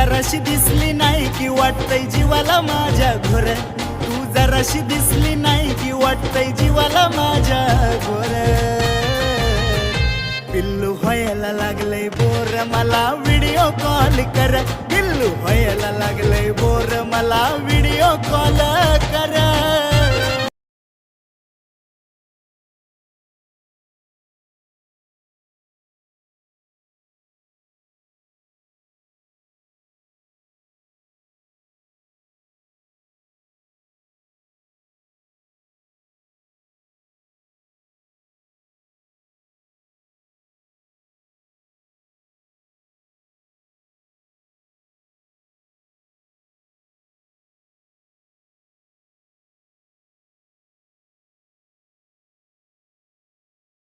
जराशी दिसली नाही की वाटतंय जीवाला माझ्या घोर, तू जराशी दिसली नाही की वाटतंय जीवाला माझ्या घोर. पिल्लू व्हायला लागलंय बोर मला व्हिडिओ कॉल कर, पिल्लू व्हायला लागलंय बोर मला व्हिडिओ कॉल कर.